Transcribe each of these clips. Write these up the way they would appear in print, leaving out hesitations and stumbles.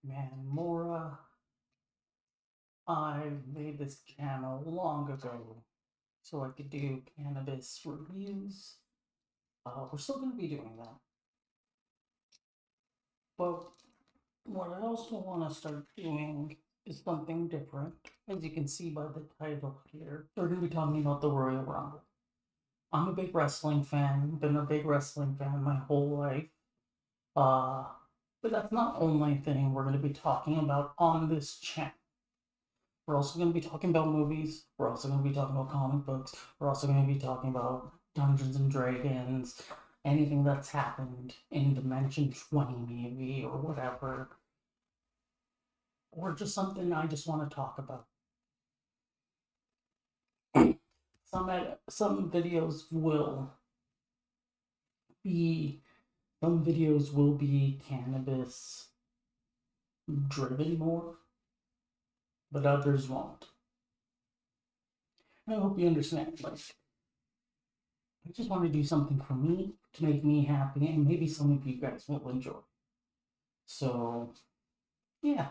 Man, Mora, I made this channel long ago so I could do cannabis reviews. We're still going to be doing that. But what I also want to start doing is something different. As you can see by the title here, we're going to be talking about the Royal Rumble. I'm a big wrestling fan, been a big wrestling fan my whole life. Uh, but that's not the only thing we're going to be talking about on this channel. We're also going to be talking about movies. We're also going to be talking about comic books. We're also going to be talking about Dungeons and Dragons, anything that's happened in Dimension 20, maybe, or whatever, or just something I just want to talk about. Some videos will be cannabis driven more, but others won't. And I hope you understand. Like, I just want to do something for me to make me happy, and maybe some of you guys will enjoy. So yeah.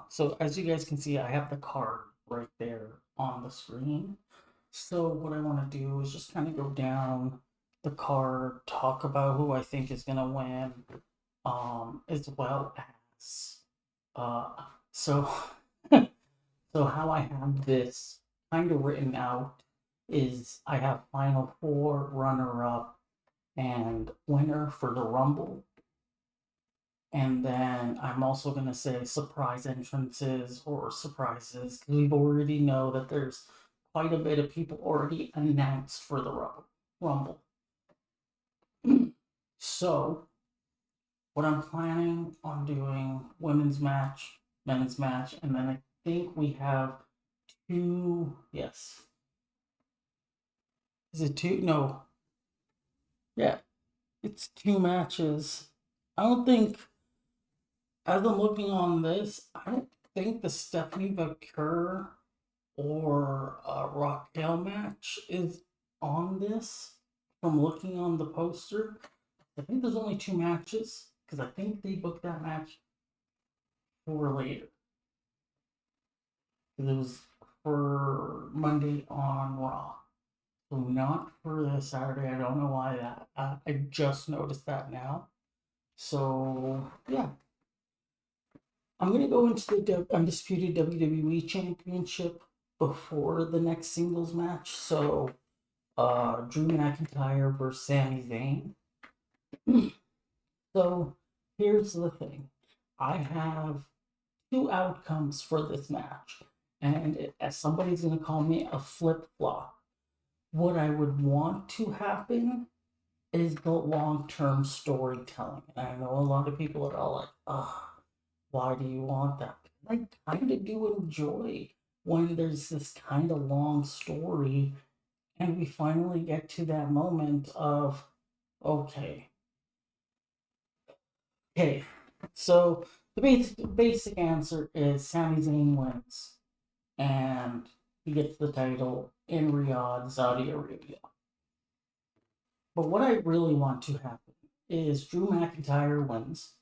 So as you guys can see, I have the card right there on the screen. So what I want to do is just kind of go down the card, talk about who I think is gonna win, as well as uh, so so how I have this kind of written out is I have final four, runner up, and winner for the Rumble. And then I'm also going to say surprise entrances or surprises. We already know that there's quite a bit of people already announced for the Rumble. So, what I'm planning on doing women's match, men's match, and then I think we have two. Yes. Is it two? No. Yeah. It's two matches. I don't think as I'm looking on this, I don't think the Stephanie Vaquer or Raquel match is on this from looking on the poster. I think there's only two matches because I think they booked that match for later. It was for Monday on Raw. So not for this Saturday. I don't know why that. I just noticed that now. So yeah, I'm gonna go into the undisputed WWE Championship before the next singles match. So, Drew McIntyre versus Sami Zayn. So, here's the thing: I have two outcomes for this match, and as somebody's gonna call me a flip flop, what I would want to happen is the long term storytelling. And I know a lot of people are all like, "Oh, why do you want that?" I kind of do enjoy when there's this kind of long story and we finally get to that moment of, okay, okay. So the basic answer is Sami Zayn wins and he gets the title in Riyadh, Saudi Arabia. But what I really want to happen is Drew McIntyre wins.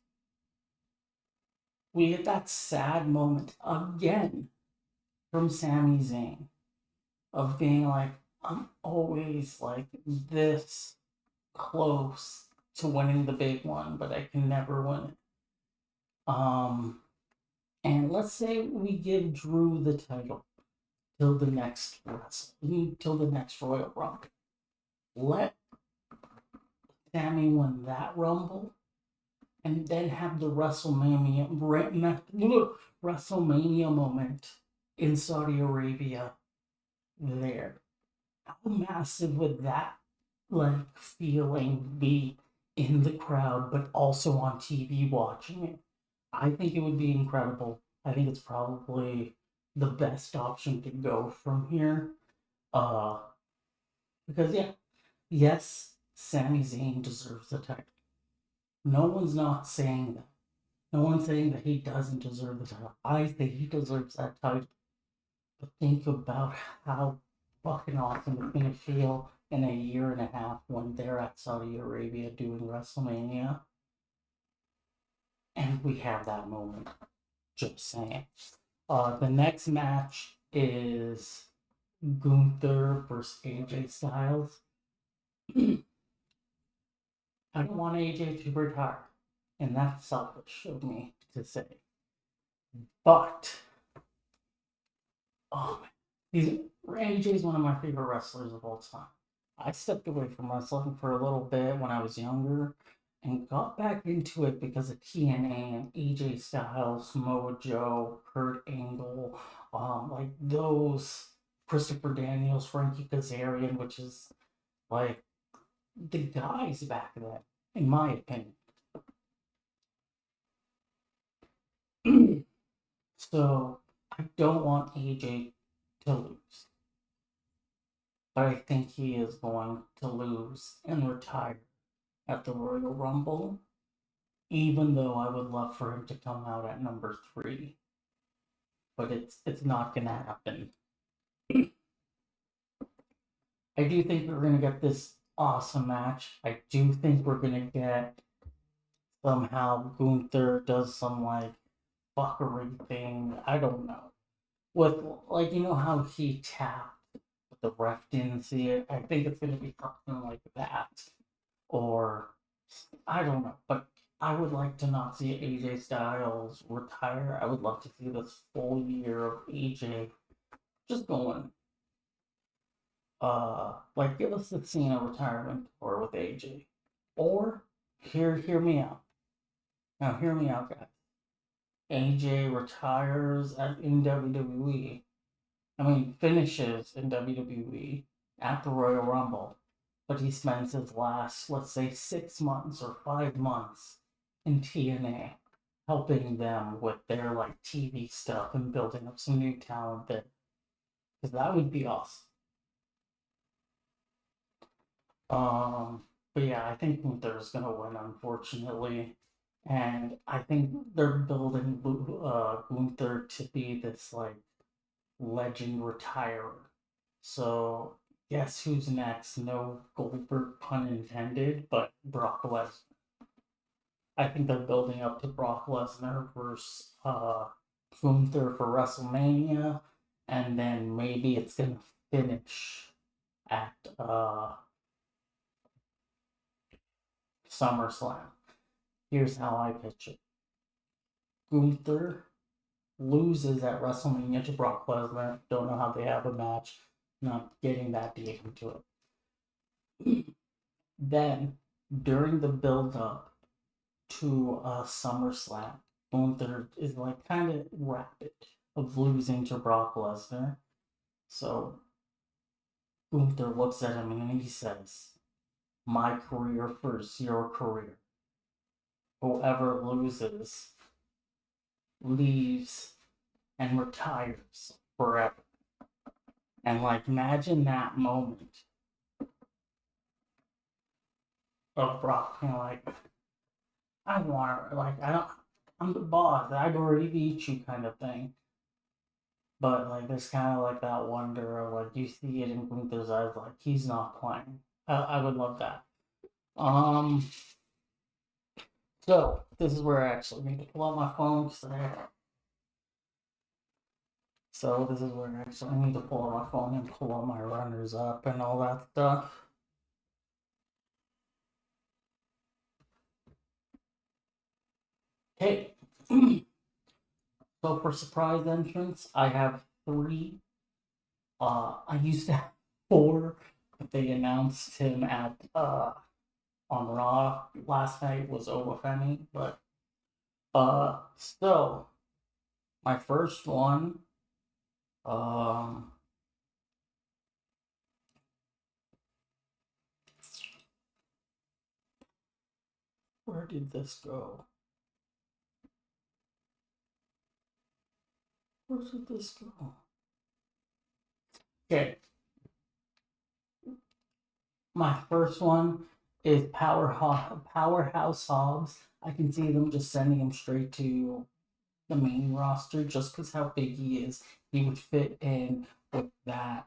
We get that sad moment again from Sami Zayn of being like, I'm always like this close to winning the big one, but I can never win it. Um, and let's say we give Drew the title till the next till the next Royal Rumble. Let Sammy win that Rumble, and then have the WrestleMania moment in Saudi Arabia there. How massive would that like feeling be in the crowd, but also on TV watching it? I think it would be incredible. I think it's probably the best option to go from here. Uh, because yeah, yes, Sami Zayn deserves the title. No one's not saying that. No one's saying that he doesn't deserve the title. I think he deserves that title. But think about how fucking awesome it's gonna feel in a year and a half when they're at Saudi Arabia doing WrestleMania and we have that moment. Just saying. The next match is Gunther versus AJ Styles. I don't want AJ to retire, and that's selfish of me to say. But oh AJ is one of my favorite wrestlers of all time. I stepped away from wrestling for a little bit when I was younger and got back into it because of TNA and AJ Styles, Mojo, Kurt Angle, like those Christopher Daniels, Frankie Kazarian, which is like the guys back then, in my opinion. So I don't want AJ to lose, but I think he is going to lose and retire at the Royal Rumble, even though I would love for him to come out at number 3. But it's not gonna happen. I do think we're gonna get this awesome match. I do think we're gonna get somehow Gunther does some like fuckery thing. I don't know. With like how he tapped, but the ref didn't see it. I think it's gonna be something like that. Or I don't know. But I would like to not see AJ Styles retire. I would love to see this full year of AJ just going. Like give us the Cena retirement tour with AJ. Or hear me out. Now hear me out, guys. AJ retires in WWE. I mean finishes in WWE at the Royal Rumble. But he spends his last, let's say, 6 months or 5 months in TNA, helping them with their like TV stuff and building up some new talent there. Because that would be awesome. But yeah, I think Gunther's gonna win, unfortunately, and I think they're building Gunther to be this like legend retirer. So guess who's next? No Goldberg pun intended, but Brock Lesnar. I think they're building up to Brock Lesnar versus Gunther for WrestleMania, and then maybe it's gonna finish at SummerSlam. Here's how I pitch it: Gunther loses at WrestleMania to Brock Lesnar. Don't know how they have a match. Not getting that deep into it. Then, during the build up to SummerSlam, Gunther is like kind of rapid of losing to Brock Lesnar. So Gunther looks at him and he says, "My career first, your career. Whoever loses leaves and retires forever." And like imagine that moment of Brock being like, I want like I don't I'm the boss, I've already beat you kind of thing. But like there's kinda like that wonder of like you see it in Gunther's eyes like he's not playing. I would love that. Um so this is where I actually need to pull out my phone so this is where I actually need to pull out my phone and pull all my runners up and all that stuff. Okay. So for surprise entrance, I have 3. I used to have 4, but they announced him at on Raw last night was Obafemi, but still my first one um where did this go? Where did this go? Okay, my first one is Powerhouse Hobbs. I can see them just sending him straight to the main roster just because how big he is. He would fit in with that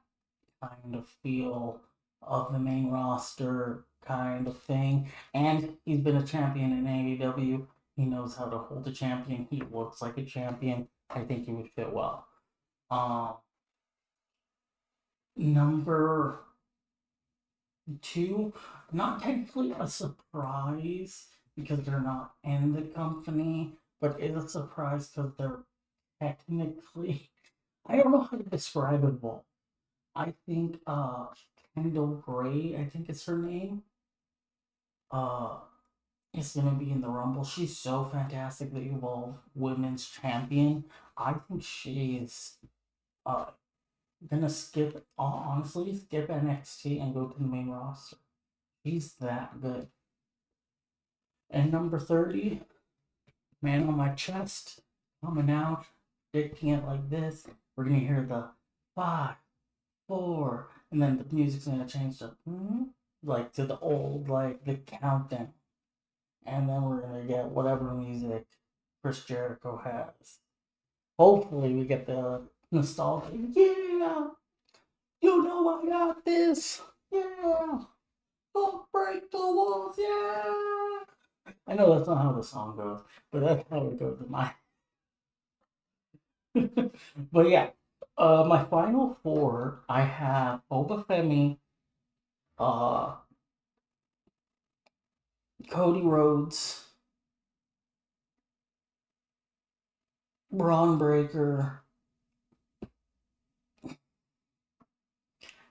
kind of feel of the main roster kind of thing. And he's been a champion in AEW. He knows how to hold a champion. He looks like a champion. I think he would fit well. Um, Number two, not technically a surprise because they're not in the company, but it's a surprise because they're technically, I don't know how to describe it well. I think Kendall Gray, I think it's her name, uh is gonna be in the Rumble. She's so fantastic, the Evolve Women's Champion. I think she's uh gonna skip, honestly, skip NXT and go to the main roster. He's that good. And number 30, man on my chest, coming out, predicting it like this. We're gonna hear the 5, 4, and then the music's gonna change to like to the old, like the countdown. And then we're gonna get whatever music Chris Jericho has. Hopefully we get the nostalgia. Yeah, you know I got this. Yeah, don't break the walls. Yeah. I know that's not how the song goes, but that's how it goes in my. But yeah, my final four, I have Obafemi, uh, Cody Rhodes, Braun Breaker.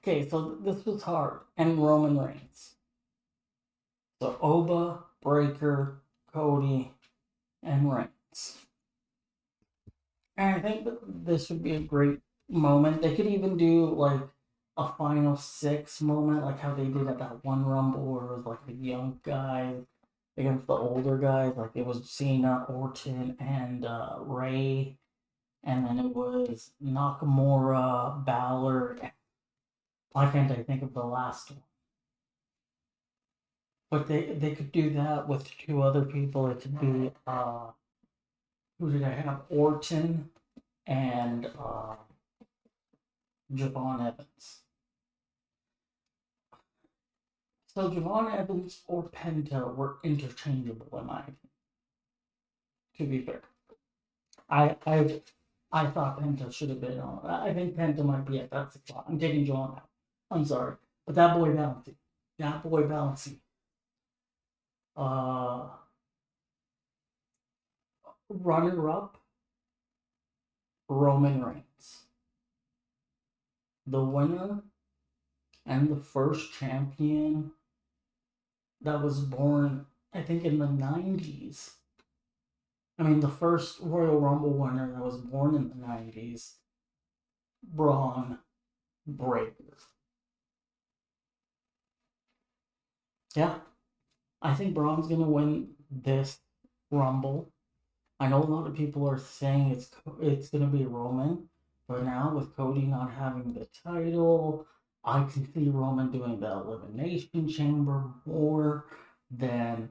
Okay, so this was hard, and Roman Reigns. So Oba, Breaker, Cody, and Reigns. And I think that this would be a great moment. They could even do like a final six moment, like how they did at that one Rumble where it was like the young guys against the older guys. Like it was Cena, Orton, and Ray. And then it was Nakamura, Ballard. Why can't I think of the last one? But they could do that with two other people. It could be who did I have? Orton and Javon Evans. So Javon Evans or Penta were interchangeable in my opinion. To be fair, I I I thought Penta should have been on. I think Penta might be at that spot. I'm taking Javon out. I'm sorry, but that boy balancing. Uh, Runner up, Roman Reigns. The winner and the first champion that was born, I think, in the 90s. I mean, the first Royal Rumble winner that was born in the 90s, Braun Breaker. Yeah, I think Braun's going to win this Rumble. I know a lot of people are saying it's going to be Roman, but now with Cody not having the title, I can see Roman doing the Elimination Chamber more than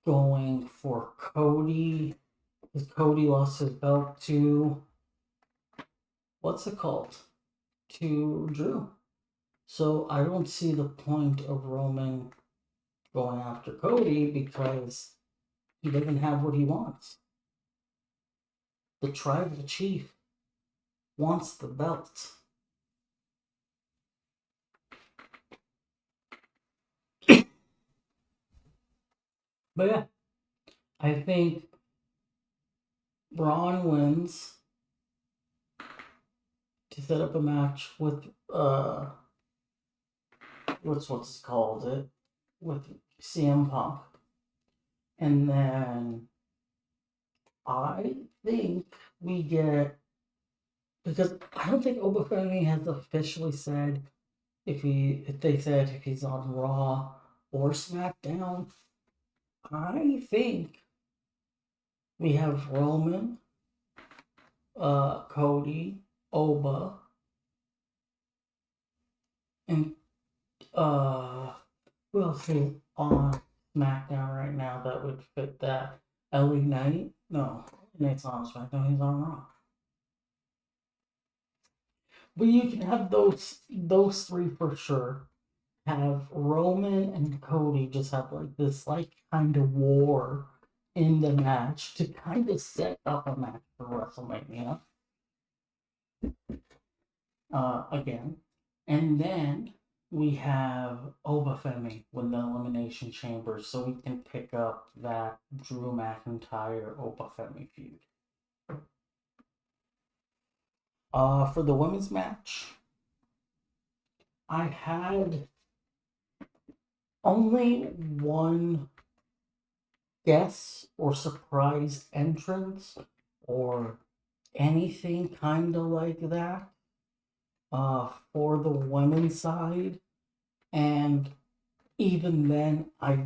going for Cody. Because Cody lost his belt to, what's it called? To Drew. So I don't see the point of Roman going after Cody because he doesn't have what he wants. The tribal chief wants the belt. But yeah, I think Braun wins to set up a match with what's called it with CM Punk, and then I think we get, because I don't think Obafemi has officially said if he's on Raw or SmackDown. I think we have Roman, Cody, Oba, and who else is on SmackDown right now that would fit that? LA Knight? No, Knight's not on SmackDown. He's on Raw. But you can have those three for sure. Have Roman and Cody just have like this like kind of war in the match to kind of set up a match for WrestleMania again. And then we have Obafemi with the Elimination Chamber, so we can pick up that Drew McIntyre Obafemi feud. For the women's match, I had only one guess or surprise entrance or anything kind of like that for the women's side. And even then, I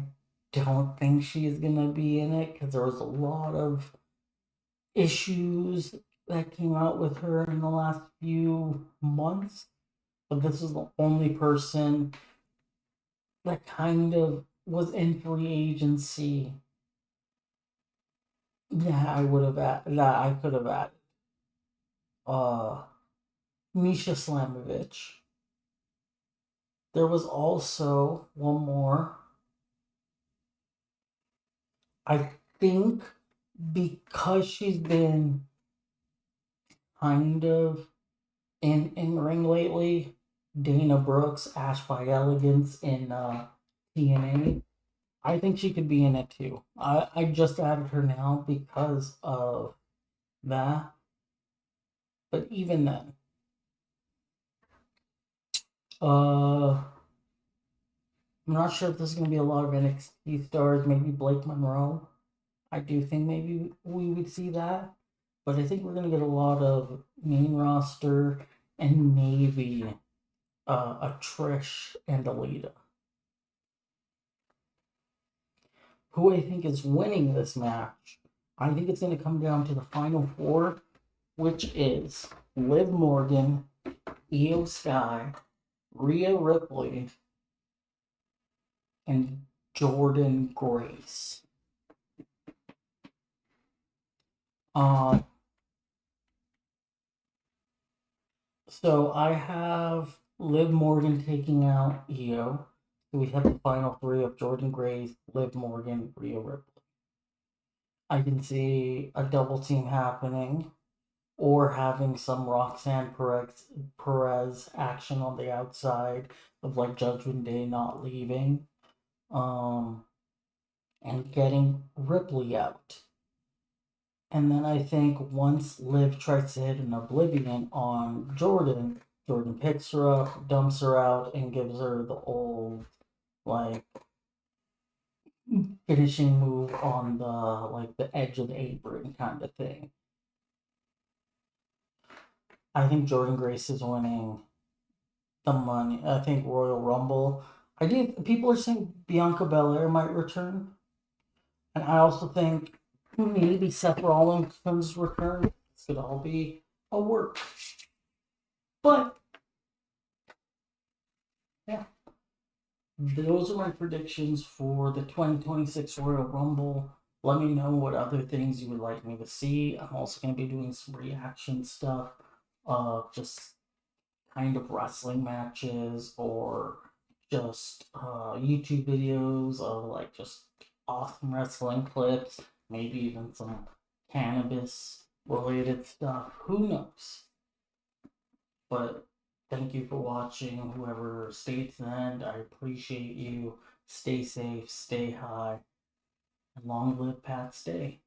don't think she's going to be in it because there was a lot of issues that came out with her in the last few months. But this is the only person that kind of was in free agency that I would have that I could have added. Uh, Misha Slamovich. There was also one more. I think because she's been kind of in ring lately, Dana Brooks, Ash by Elegance in TNA. I think she could be in it too. I just added her now because of that. But even then, I'm not sure if there's going to be a lot of NXT stars. Maybe Blake Monroe. I do think maybe we would see that. But I think we're going to get a lot of main roster and maybe a Trish and a Lita. Who I think is winning this match, I think it's going to come down to the final four, which is Liv Morgan, Io Sky, Rhea Ripley, and Jordan Grace. So I have Liv Morgan taking out Io. So we have the final three of Jordan Grace, Liv Morgan, Rhea Ripley. I can see a double team happening or having some Roxanne Perez action on the outside of like Judgment Day not leaving. And getting Ripley out. And then I think once Liv tries to hit an Oblivion on Jordan, Jordan picks her up, dumps her out, and gives her the old, like, finishing move on the edge of the apron kind of thing. I think Jordan Grace is winning the money. I think Royal Rumble. People are saying Bianca Belair might return. And I also think maybe Seth Rollins' return. This could all be a work. But, yeah. Those are my predictions for the 2026 Royal Rumble. Let me know what other things you would like me to see. I'm also going to be doing some reaction stuff. Just kind of wrestling matches or just YouTube videos of like just awesome wrestling clips, maybe even some cannabis related stuff. Who knows? But thank you for watching. Whoever stayed to the end, I appreciate you. Stay safe, stay high, and long live Pat Stay.